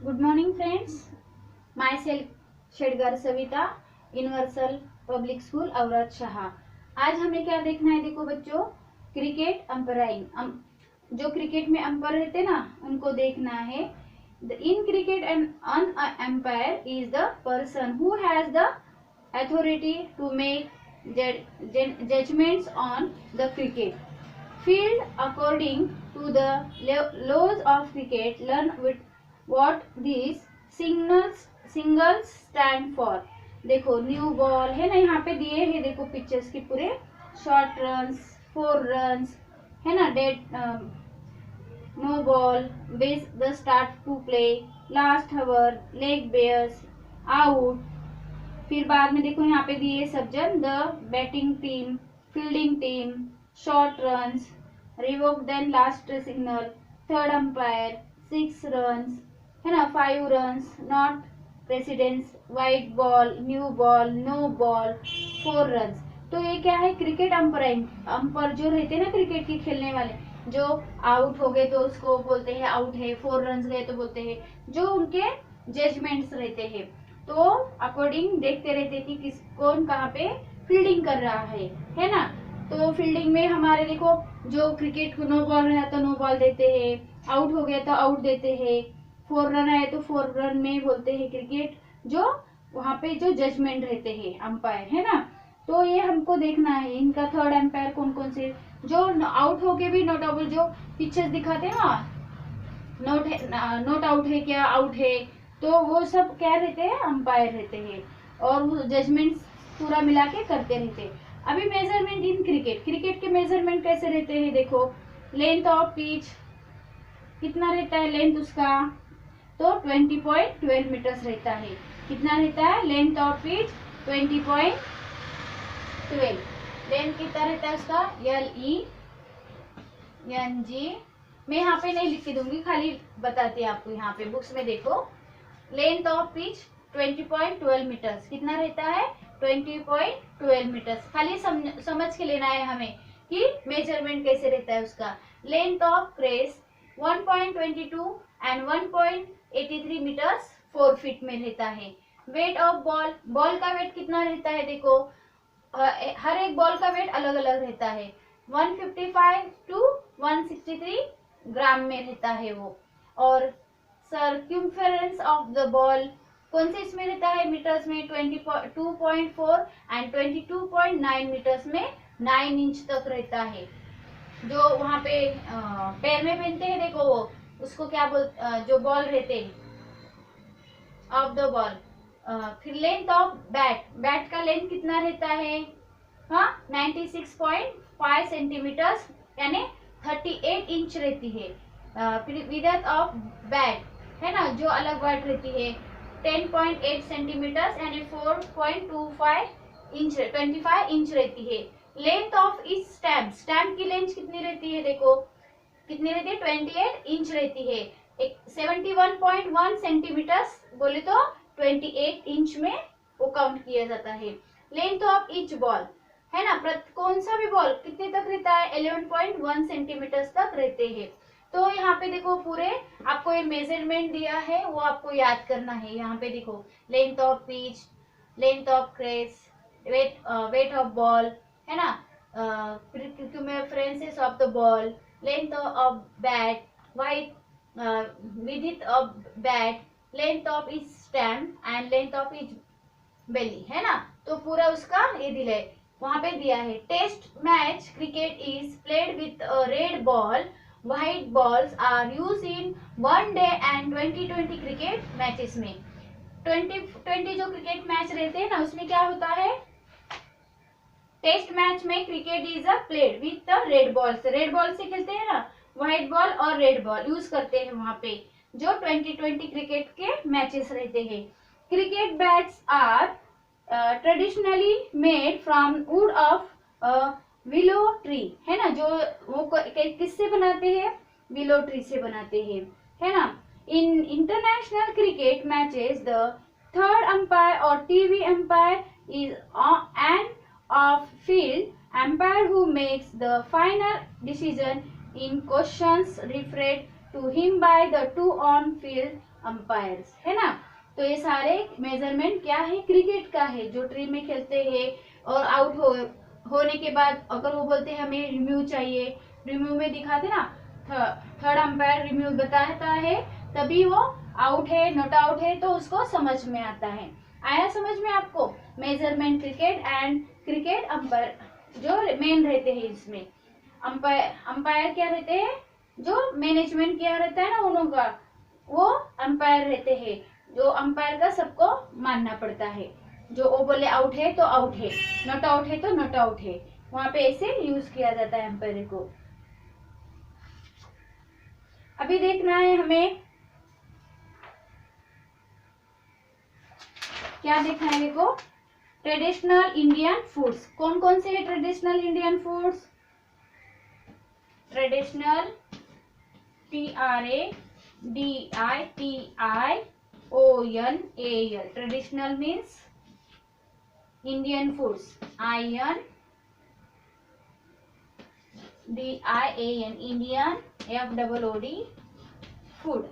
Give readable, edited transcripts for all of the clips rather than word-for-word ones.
Good morning friends, myself Shedgar Savita, universal public school औरत शाह। आज हमें क्या देखना है? देखो बच्चों, क्रिकेट अंपायरिंग, जो क्रिकेट में अंपायर रहते ना उनको देखना है। In cricket and an umpire is the person who has the authority to make judgments on the cricket field according to the laws of cricket. Learn with what these singles stand for. देखो new ball है ना, यहाँ पे दिए हैं, देखो pictures के पूरे शॉर्ट रन्स, 4 रन्स है ना, dead no ball, base the start to play, last hour, leg byes, out. फिर बाद में देखो यहाँ पे दिए सब्जन, the batting team, fielding team, short runs, revoke then last signal, third umpire, 6 runs है ना, 5 runs, not precedence, wide ball, new ball, no ball, 4 runs. तो ये क्या है? Cricket umpiring. अंपायर जो रहते हैं ना क्रिकेट की खेलने वाले, जो आउट हो गए तो उसको बोलते हैं आउट है, 4 रन्स गए तो बोलते हैं, जो उनके जजमेंट्स रहते हैं। तो अकॉर्डिंग देखते रहते कि किस कौन कहाँ पे फील्डिंग कर रहा है ना। तो फील्डिंग में हमारे देखो, जो क्रिकेट को नो बॉल रहा तो नो बॉल देते हैं, आउट हो गया तो आउट देते हैं, 4 रन आए तो 4 रन में बोलते हैं क्रिकेट, जो वहाँ पे जो जजमेंट रहते हैं अंपायर है ना। तो ये हमको देखना है इनका थर्ड अंपायर कौन कौन से, जो आउट होके भी नॉट आउट, जो पिक्चर्स दिखाते हैं ना, नोट है, नॉट आउट है क्या, आउट है, तो वो सब क्या रहते हैं? अंपायर रहते हैं, और वो जजमेंट पूरा मिला के करते रहते हैं। अभी मेजरमेंट इन क्रिकेट, क्रिकेट के मेजरमेंट कैसे रहते हैं? देखो, लेंथ ऑफ पिच कितना रहता है, लेंथ उसका तो 20.12 मीटर्स रहता है। कितना रहता है लेंथ ऑफ पिच? 20.12। लेंथ कितना रहता है उसका? LENG। मैं यहाँ पे नहीं लिख के दूंगी, खाली बताती है आपको। यहाँ पे बुक्स में देखो, लेंथ ऑफ पिच 20.12 मीटर्स। कितना रहता है? 20.12 मीटर्स। खाली समझ के लेना है हमें कि मेजरमेंट कैसे रहता है उसका। Length of crease 1.22 and 1.83 metres 4 feet में रहता है। वेट ऑफ बॉल, बॉल का वेट कितना रहता है? देखो, हर एक बॉल का वेट अलग अलग रहता है। 155 टू 163 ग्राम में रहता है वो। और सर्क्यूम्फेरेंस ऑफ द बॉल कौन से इसमें रहता है? मीटर्स में 22.4 एंड 22.9 मीटर्स में 9 इंच तक रहता है। जो वहाँ पे पैर में पहनते हैं, देखो वो उसको क्या जो बॉल रहते हैं ऑफ द बॉल। फिर लेंथ ऑफ बैट, बैट का लेंथ कितना रहता है? हाँ, 96.5 सेंटीमीटर्स यानी 38 इंच रहती है। फिर विड्थ ऑफ बैट है ना, जो अलग बैट रहती है 10.8 सेंटीमीटर्स यानी 4.25 इंच, 25 इंच रहती है। लेंथ ऑफ इस स्टैम्प, स्टैम्प की लेंथ कितनी रहती है? देखो कितनी रहती है? 28 इंच रहती है। 71.1 सेंटीमीटर्स बोले तो 28 इंच में वो काउंट किया जाता है। लेंथ ऑफ ईच बॉल है ना, कौन सा भी बॉल कितने तक रहता है? 11.1 सेंटीमीटर्स तक रहते हैं। तो यहाँ पे देखो पूरे आपको ये मेजरमेंट दिया है, वो आपको याद करना है। यहाँ पे देखो, length of pitch, length of crease, weight of ball है ना, फ्रेंसेस of the ball, length of bat, wide width of bat, length of each stump and length of each bail है ना। तो पूरा उसका ये दिया है, वहां पे दिया है। Test match cricket is played with red ball, white balls are use in 1 day and 2020 cricket matches में। 2020 जो क्रिकेट मैच रहते हैं ना, उसमें क्या होता है? टेस्ट मैच में cricket is a played with red ball से, रेड बॉल से खेलते हैं ना, व्हाइट बॉल और रेड बॉल यूज करते हैं वहां पे, जो 2020 क्रिकेट के मैचेस रहते हैं। Cricket bats are traditionally made from wood of willow tree है ना, जो वो किससे बनाते हैं? विलो ट्री से बनाते हैं है ना। In international cricket matches the third umpire और TV umpire is an off field umpire who makes the final decision in questions referred to him by the 2 on-field umpires, है ना। तो ये सारे मेजरमेंट क्या है, क्रिकेट का है, जो टीम में खेलते हैं और आउट होने के बाद अगर वो बोलते हैं हमें रिव्यू चाहिए, रिव्यू में दिखाते ना, थर्ड अंपायर रिव्यू बताता है, तभी वो आउट है नॉट आउट है तो उसको समझ में आता है। आया समझ में आपको? Measurement cricket and cricket umpire जो मेन रहते हैं इसमें। अंपायर क्या रहते हैं, जो मैनेजमेंट किया रहता है ना उन्हों का, वो अंपायर रहते हैं, जो अंपायर का सबको मानना पड़ता है। जो वो बोले आउट है तो आउट है, नॉट आउट है तो नॉट आउट है, वहां पे ऐसे यूज किया जाता है अंपायर को। अभी देखना है हमें क्या देखना है, देखो ट्रेडिशनल इंडियन फूड्स। कौन कौन से है traditional Indian foods? Traditional TRADITIONAL, traditional means Indian foods, INDIAN, Indian, FOOD, food,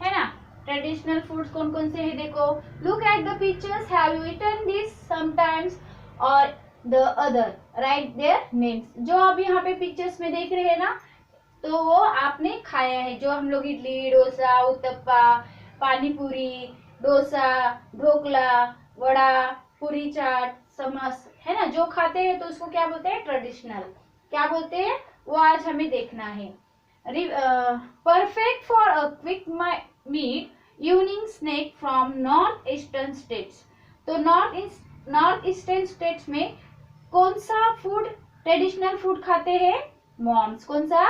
है ना। ट्रेडिशनल फूड्स कौन कौन से है देखो, look at the pictures, have you eaten this sometimes और the other, write their names. जो आप यहाँ पे पिक्चर्स में देख रहे हैं ना, तो वो आपने खाया है, जो हम लोग इडली, डोसा, उत्तप्पा, पानी पूरी, डोसा, ढोकला, वड़ा, पूरी चाट, समोस, है ना, जो खाते हैं तो उसको क्या बोलते हैं, ट्रेडिशनल। क्या बोलते हैं वो आज हमें देखना है। Perfect for a quick meat evening snack from north eastern states. तो नॉर्थ ईस्टर्न स्टेट्स में कौन सा फूड, ट्रेडिशनल फूड खाते हैं? मॉम्स। कौन सा?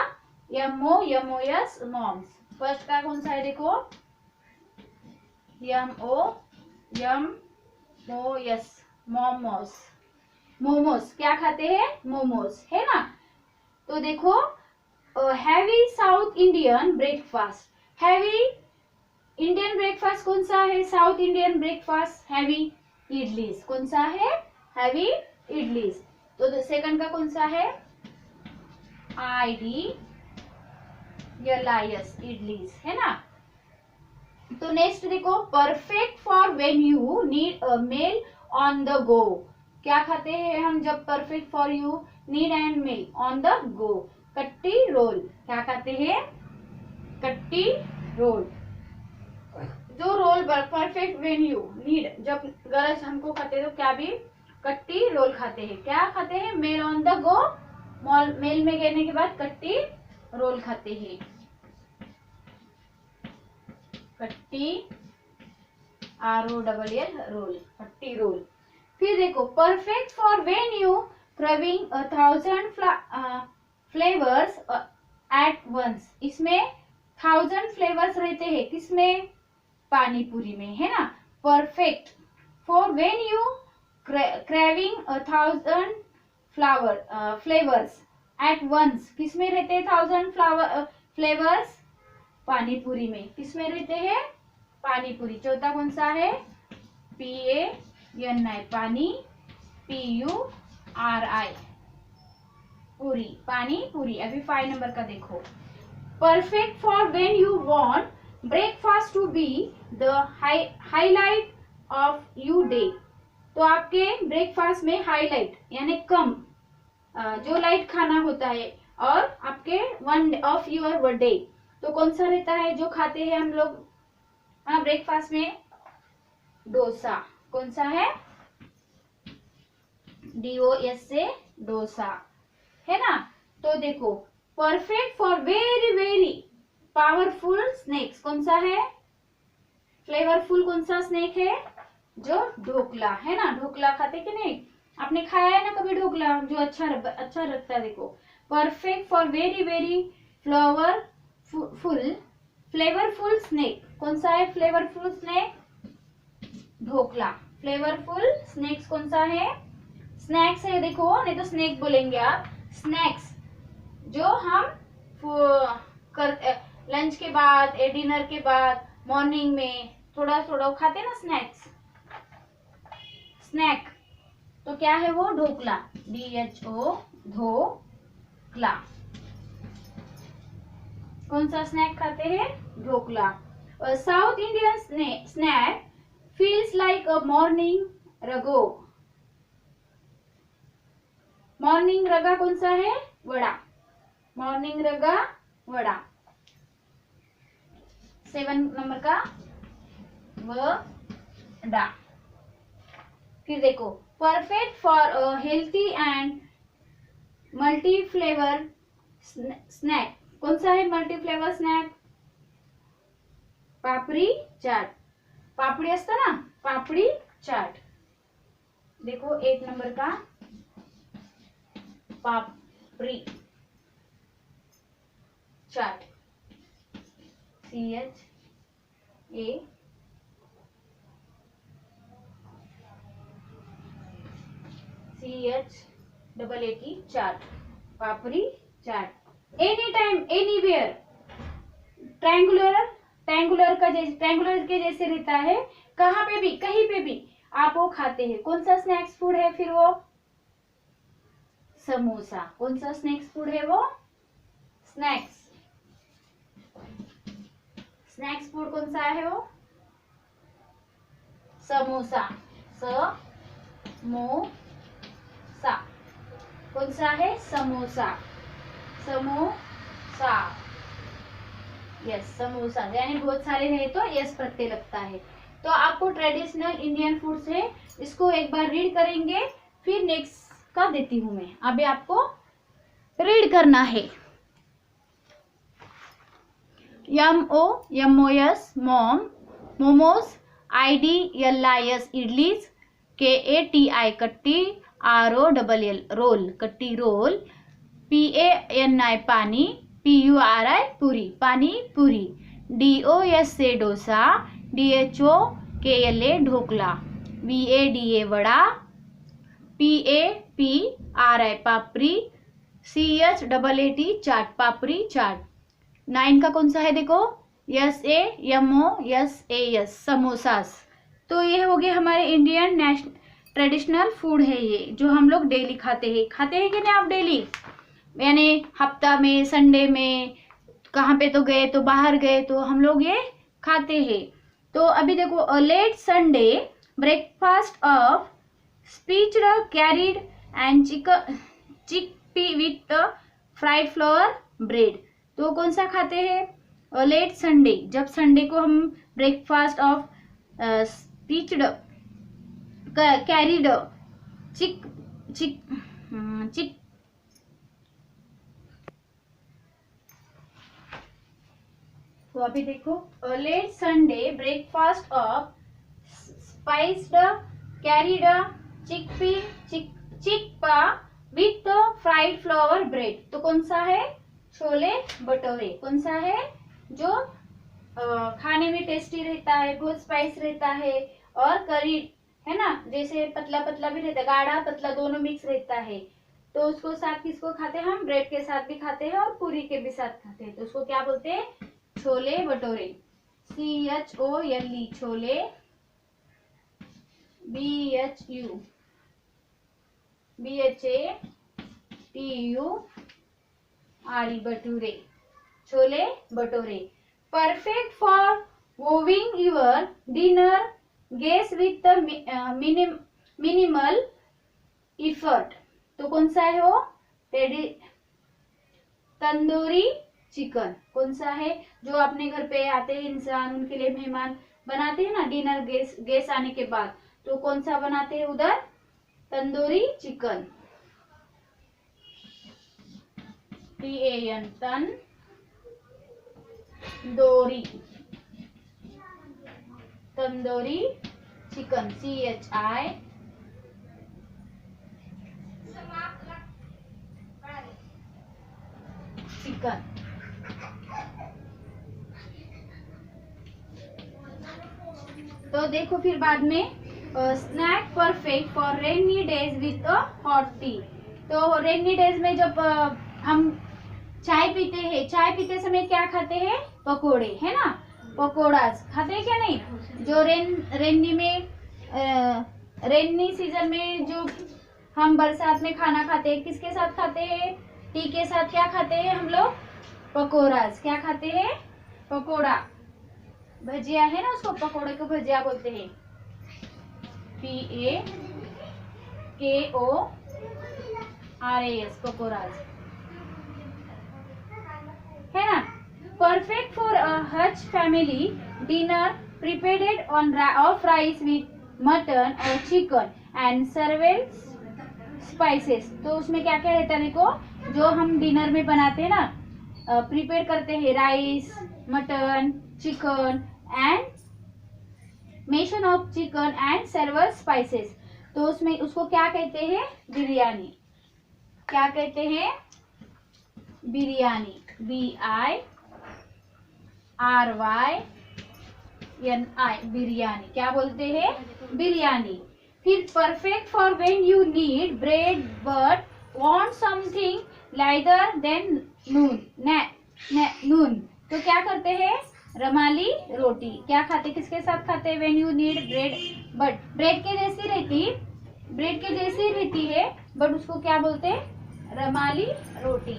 MOMOS, moms. फर्स्ट का कौन सा है देखो, MOMOS, मोमोस। मोमोस क्या खाते हैं? मोमोस, है ना। तो देखो heavy south Indian breakfast, heavy Indian breakfast कौन सा है? South Indian breakfast heavy idlis. कौन सा है? Heavy idlis. तो सेकंड का कौन सा है? IDLIS, इडलीज, है ना। तो नेक्स्ट देखो, perfect for when you need a meal on the go. क्या खाते हैं हम जब perfect for you need and meal on the go? Kati roll. क्या खाते हैं? कट्टी रोल। जो roll perfect when you need, जब गरज हमको खाते तो क्या भी कट्टी रोल खाते हैं। क्या खाते हैं? Meal on the go, meal में गए के बाद कट्टी रोल खाते हैं, कट्टी ROLL, रोल, कट्टी रोल। फिर देखो perfect for when you craving 1000 flavours at once. इसमें 1000 फ्लेवर्स रहते हैं, किसमें? पानी पूरी में, है ना। Perfect for when you craving 1000 flavours at once, किसमें रहते हैं 1000 फ्लेवर्स? पानी पूरी में। किसमें रहते हैं? पानी पूरी। चौथा कौन सा है? PANI, पानी, PURI, पूरी, पानी पूरी। अभी 5 नंबर का देखो, perfect for when you want breakfast to be the highlight of you day. तो आपके ब्रेकफास्ट में हाईलाइट यानी कम जो लाइट खाना होता है, और आपके वन ऑफ योर डे, तो कौन सा रहता है जो खाते हैं हम लोग ब्रेकफास्ट में? डोसा। कौन सा है? DOS से डोसा, है ना। तो देखो perfect for very very powerful snacks, कौन सा है? फ्लेवरफुल कौन सा स्नैक है? जो ढोकला, है ना। ढोकला खाते कि नहीं? आपने खाया है ना कभी ढोकला, जो अच्छा लगता है। देखो perfect for very very flavourful snack, कौन सा है flavourful snack? Dhokla. Flavourful snacks कौन सा है? स्नैक्स है, देखो, नहीं तो स्नैक बोलेंगे आप। स्नैक्स जो हम लंच के बाद, डिनर के बाद, मॉर्निंग में थोड़ा थोड़ा खाते ना स्नैक्स, स्नैक। तो क्या है वो? ढोकला, DHO, ढोकला। कौन सा स्नैक खाते हैं? Dhokla. South Indian snack feels like a morning rago. Morning रगा कौन सा है? वड़ा. मॉर्निंग रगा वड़ा. 7 नंबर का वड़ा. फिर देखो, perfect for healthy and multi flavour snack. कौन सा है multi flavour snack? Papdi chaat. Papdi असतं ना, पापड़ी चाट. देखो 8 नंबर का papdi chaat. CHA chaat. Papdi chaat. Any time anywhere. Triangular के जैसे रहता है. कहाँ पे भी, कहीं पे भी आप वो खाते हैं. कौन सा स्नैक्स फूड है फिर वो? समोसा. कौन सा स्नैक्स फूड है वो? स्नैक्स फूड कौन सा है वो? समोसा. समोसा. कौन सा है? समोसा. यस, समोसा. यानी बहुत सारे हैं तो यस प्रत्यय लगता है. तो आपको ट्रेडिशनल इंडियन फूड्स है, इसको एक बार रीड करेंगे, फिर नेक्स्ट का देती हूं मैं. अभी आपको रीड करना है. MOMOS मॉम. Momos. IDLIS idlis. KATI kati. ROLL roll. Kati roll. PANI pani. PURI पूरी. पानी पूरी. DOS से dosa. DHOKLA dhokla. VADA vada. PAPRI पापड़ी. CHAAT चाट. पापड़ी चाट. 9 का कौन सा है देखो? SAMOSAS samosas. तो ये हो गए हमारे इंडियन नेशनल ट्रेडिशनल फूड है, ये जो हम लोग डेली खाते हैं कि नहीं आप डेली? यानी हफ्ता में, संडे में कहाँ पे तो गए, तो बाहर गए तो हम लोग ये खाते हैं. तो अभी देखो, late Sunday breakfast of spiced curried and chickpea with fried flour bread. तो कौन सा खाते हैं? Late Sunday. जब संडे को हम ब्रेकफास्ट ऑफ स्पीच्ड कैरीड चिक. तो अभी देखो, late Sunday breakfast of spiced curried chickpea with fried flour bread. तो कौन सा है? छोले भटूरे. कौन सा है? जो खाने में टेस्टी रहता है, बहुत स्पाइस रहता है, और करी है ना, जैसे पतला पतला भी रहता है, गाढ़ा पतला दोनों मिक्स रहता है. तो उसको साथ किसको खाते हैं हम? ब्रेड के साथ भी खाते हैं और पूरी के भी साथ खाते हैं. तो उसको क्या बोलते हैं? Chole bhature. CHOLE chole. BHATURE bhature. Chole bhature. Perfect for wowing your dinner guests with minimal effort. तो कौन सा है वो? तंदूरी चिकन. कौन सा है? जो अपने घर पे आते हैं इंसान, उनके लिए मेहमान बनाते हैं ना डिनर, गेस्ट आने के बाद, तो कौन सा बनाते हैं उधर? Tandoori chicken. TAN tandoori chicken. CHI chicken. तो देखो फिर बाद में, snack perfect for rainy days with hot tea. तो रेनी डेज में जब हम चाय पीते हैं, चाय पीते समय क्या खाते हैं? पकोड़े, है ना. पकोड़ा खाते हैं क्या नहीं? जो रेनी में रेनी सीजन में जो हम बरसात में खाना खाते हैं, किसके साथ खाते हैं? टी के साथ क्या खाते हैं हम लोग? पकोड़ा. क्या खाते हैं? पकोड़ा. भजिया है ना, उसको पकोड़े को भजिया बोलते हैं, PAKORAS, पकोड़ाज, है ना। परफेक्ट फॉर अ हज family dinner prepared on off rice with mutton और चिकन एंड सर्वेल स्पाइसेस। तो उसमें क्या क्या रहता है देखो, जो हम डिनर में बनाते हैं ना, प्रिपेयर करते हैं rice, mutton, chicken and mason of chicken and server spices. तो उसमें उसको क्या कहते हैं, बिरयानी। क्या कहते हैं, बिरयानी, BIRYANI, बिरयानी क्या बोलते हैं, बिरयानी। फिर perfect for when you need bread but want something lighter than noon. तो क्या करते हैं, रमाली रोटी। क्या खाते, किसके साथ खाते हैं, when you need bread but, bread के जैसी रहती है बट उसको क्या बोलते हैं, रमाली रोटी।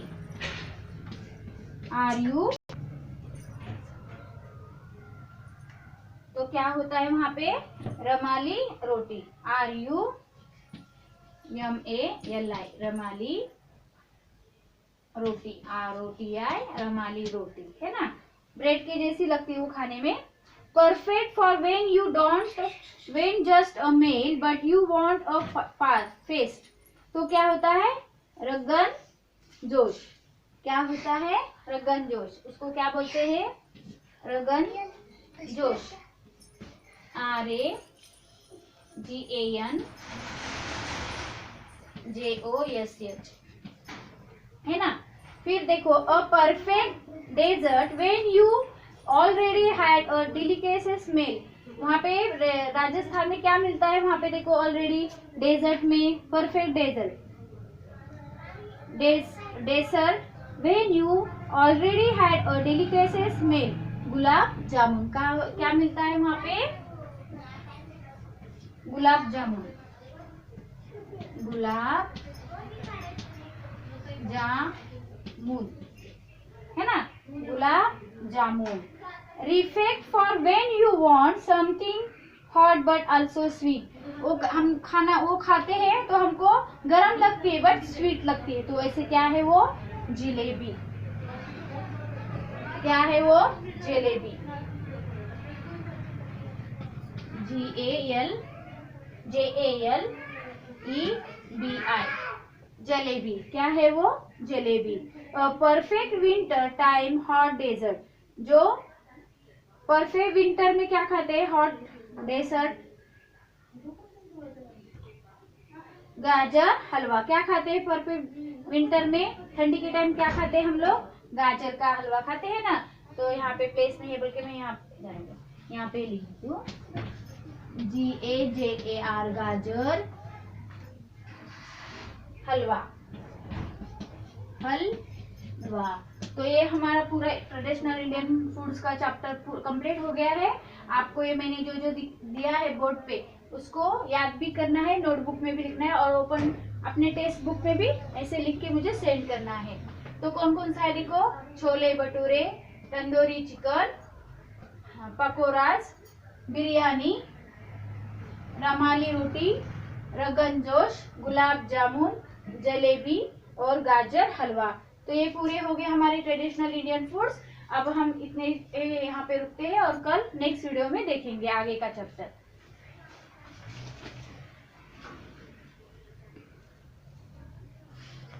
तो क्या होता है वहां पे, रमाली रोटी, RUMALI, रमाली रोटी, ROTI, रमाली रोटी, है ना। ब्रेड के जैसी लगती है वो खाने में। Perfect for when you don't want just a meal but you want a feast. तो क्या होता है, रगन जोश। क्या होता है, रगन जोश, उसको क्या बोलते हैं, रगन जोश, RAGANJOSH, है ना। फिर देखो, a perfect dessert when you already had a delicious meal. वहां पे राजस्थान में क्या मिलता है, वहां पे देखो ऑलरेडी डेजर्ट में, perfect dessert when you already had a delicious meal, gulab jamun का क्या मिलता है वहां पे, गुलाब जामुन, है ना, gulab jamun. Perfect for when you want something hot but also sweet. वो हम खाना वो खाते हैं तो हमको गरम लगती है बट स्वीट लगती है, तो ऐसे क्या है वो, जिलेबी। क्या है वो, जलेबी, JALEBI, जलेबी। क्या है वो, jalebi. Perfect winter time hot dessert. जो परफेक्ट विंटर में क्या खाते हैं, हॉट डेजर्ट, गाजर हलवा। क्या खाते हैं परफेक्ट विंटर में, ठंडी के टाइम क्या खाते हैं हम लोग, गाजर का हलवा खाते हैं ना। तो यहाँ पे प्लेस नहीं है बल्कि मैं यहाँ पे लिख दूँ, GAJAR, गाजर हलवा, तो ये हमारा पूरा ट्रेडिशनल इंडियन फूड्स का चैप्टर कंप्लीट हो गया है। आपको ये मैंने जो जो दिया है बोर्ड पे उसको याद भी करना है, नोटबुक में भी लिखना है और ओपन अपने टेक्स्ट बुक में भी ऐसे लिख के मुझे सेंड करना है। तो कौन कौन सा है देखो, छोले भटूरे, तंदूरी चिकन, पकोड़ास, बिरयानी, रमाली रोटी, रगन जोश, गुलाब जामुन, जलेबी और गाजर हलवा। तो ये पूरे हो गए हमारे ट्रेडिशनल इंडियन फूड्स। अब हम इतने यहाँ पे रुकते हैं और कल नेक्स्ट वीडियो में देखेंगे आगे का चैप्टर।